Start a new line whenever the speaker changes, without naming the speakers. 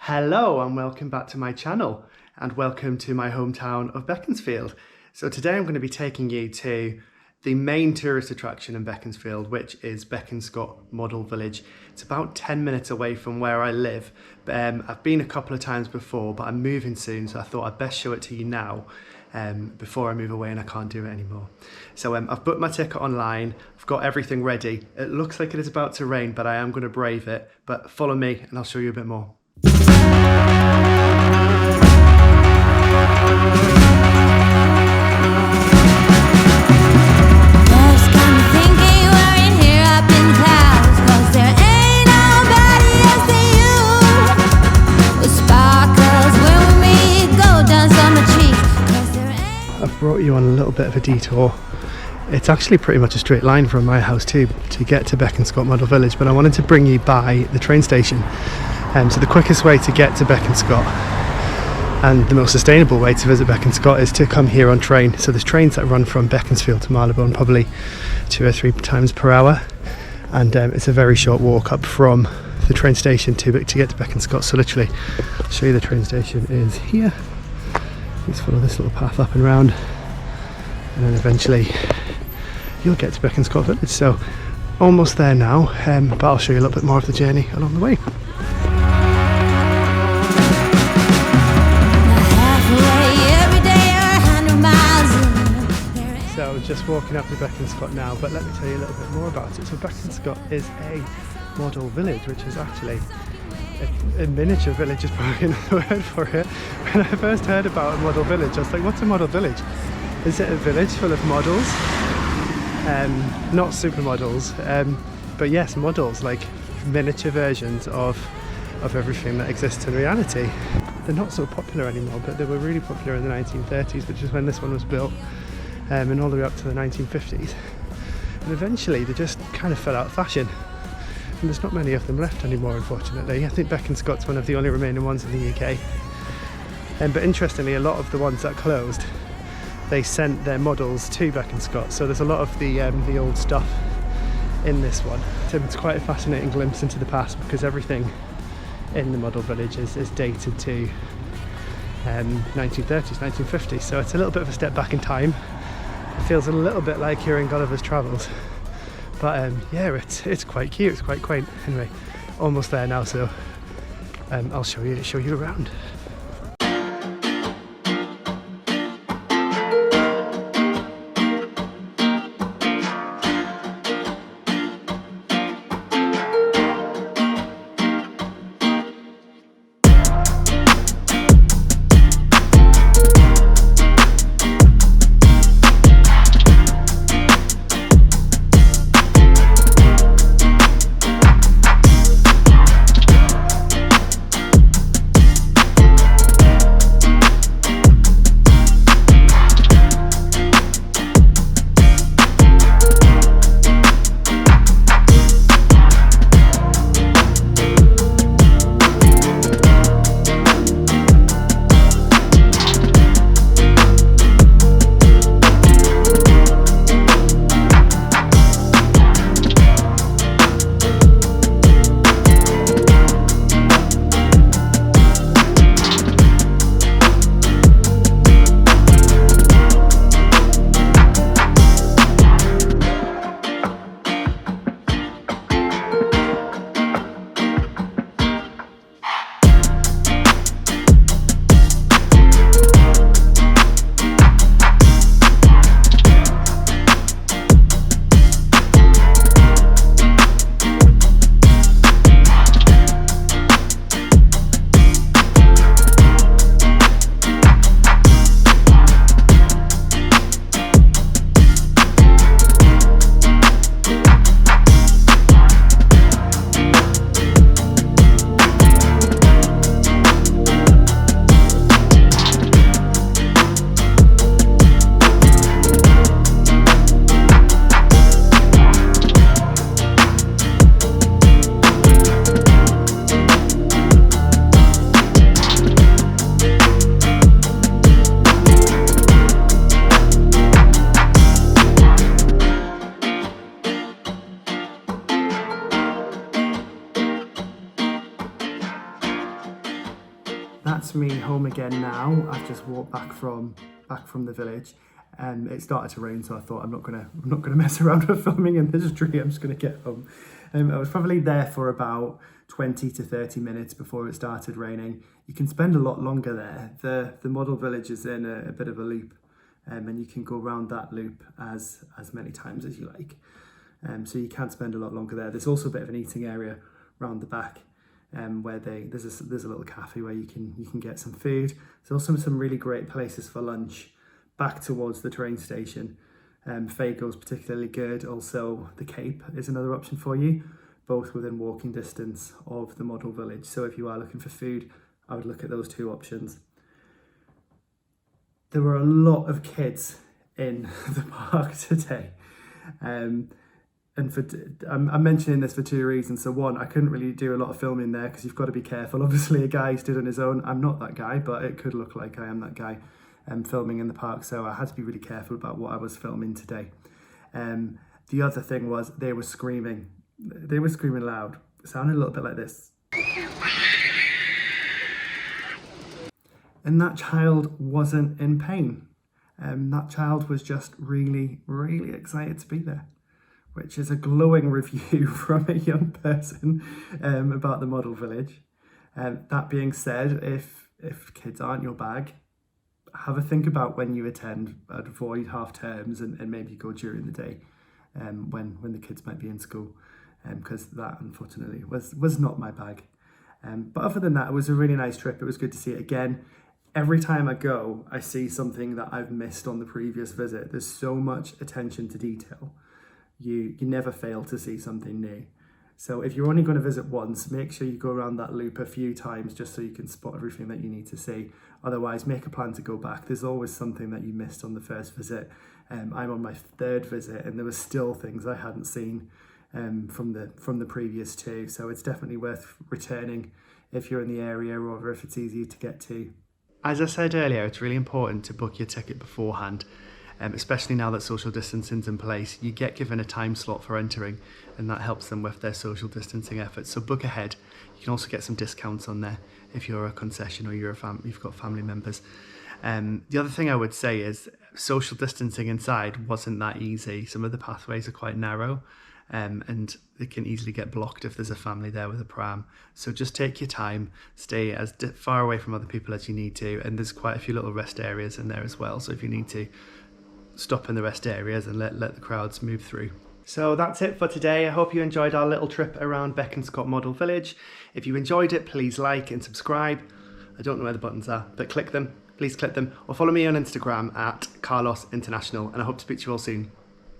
Hello and welcome back to my channel and welcome to my hometown of Bekonscot. So today I'm going to be taking you to the main tourist attraction in Bekonscot, which is Bekonscot Model Village. It's about 10 minutes away from where I live. I've been a couple of times before, but I'm moving soon, so I thought I'd best show it to you now before I move away and I can't do it anymore. So I've booked my ticket online, I've got everything ready. It looks like it is about to rain, but I am going to brave it. But follow me and I'll show you a bit more. I've brought you on a little bit of a detour. It's actually pretty much a straight line from my house to get to Bekonscot Model Village, but I wanted to bring you by the train station. So the quickest way to get to Bekonscot and the most sustainable way to visit Bekonscot is to come here on train. So there's trains that run from Beaconsfield to Marylebone probably 2 or 3 times per hour, and it's a very short walk up from the train station to get to Bekonscot. So literally, I'll show you, the train station is here. Let's follow this little path up and round, and then eventually you'll get to Bekonscot Village. So almost there now, but I'll show you a little bit more of the journey along the way. So just walking up to Bekonscot now, but let me tell you a little bit more about it. So Bekonscot is a model village, which is actually a miniature village is probably another word for it. When I first heard about a model village, I was like, what's a model village? Is it a village full of models? Not supermodels, but yes, models, like miniature versions of everything that exists in reality. They're not so popular anymore, but they were really popular in the 1930s, which is when this one was built, and all the way up to the 1950s. And eventually they just kind of fell out of fashion. And there's not many of them left anymore, unfortunately. I think Bekonscot's one of the only remaining ones in the UK. But interestingly, a lot of the ones that closed, they sent their models to Bekonscot. So there's a lot of the old stuff in this one. So it's quite a fascinating glimpse into the past, because everything in the model village is dated to 1930s, 1950s. So it's a little bit of a step back in time. It feels a little bit like you're in Gulliver's Travels. But yeah, it's quite cute, it's quite quaint. Anyway, almost there now, so I'll show you around. that's me home again now. I've just walked back from the village. It started to rain, so I thought I'm not gonna mess around with filming in this tree. I'm just gonna get home. I was probably there for about 20 to 30 minutes before it started raining. You can spend a lot longer there. The model village is in a bit of a loop, and you can go around that loop as many times as you like. So you can spend a lot longer there. There's also a bit of an eating area around the back, where there's a little cafe where you can get some food. There's also some really great places for lunch back towards the train station. Fago's particularly good. Also, the Cape is another option for you, both within walking distance of the model village. So if you are looking for food, I would look at those two options. There were a lot of kids in the park today. I'm mentioning this for two reasons. So one, I couldn't really do a lot of filming there because you've got to be careful. Obviously, a guy stood on his own. I'm not that guy, but it could look like I am that guy filming in the park. So I had to be really careful about what I was filming today. The other thing was they were screaming. They were screaming loud. It sounded a little bit like this. And that child wasn't in pain. That child was just really, really excited to be there, which is a glowing review from a young person about the model village. That being said, if kids aren't your bag, have a think about when you attend. I'd avoid half terms and maybe go during the day when the kids might be in school, because that unfortunately was not my bag. But other than that, it was a really nice trip. It was good to see it again. Every time I go, I see something that I've missed on the previous visit. There's so much attention to detail. You never fail to see something new. So if you're only going to visit once, make sure you go around that loop a few times just so you can spot everything that you need to see. Otherwise, make a plan to go back. There's always something that you missed on the first visit. I'm on my third visit and there were still things I hadn't seen from the previous two. So it's definitely worth returning if you're in the area or if it's easy to get to. As I said earlier, it's really important to book your ticket beforehand. Especially now that social distancing's in place, you get given a time slot for entering and that helps them with their social distancing efforts. So book ahead. You can also get some discounts on there if you're a concession or you've got family members. The other thing I would say is social distancing inside wasn't that easy. Some of the pathways are quite narrow and they can easily get blocked if there's a family there with a pram. So just take your time, stay as far away from other people as you need to, and there's quite a few little rest areas in there as well. So if you need to, stop in the rest areas and let the crowds move through. So that's it for today. I hope you enjoyed our little trip around Bekonscot Model Village. If you enjoyed it, please like and subscribe. I don't know where the buttons are, but click them. Please click them, or follow me on Instagram at Carlos International, and I hope to speak to you all soon.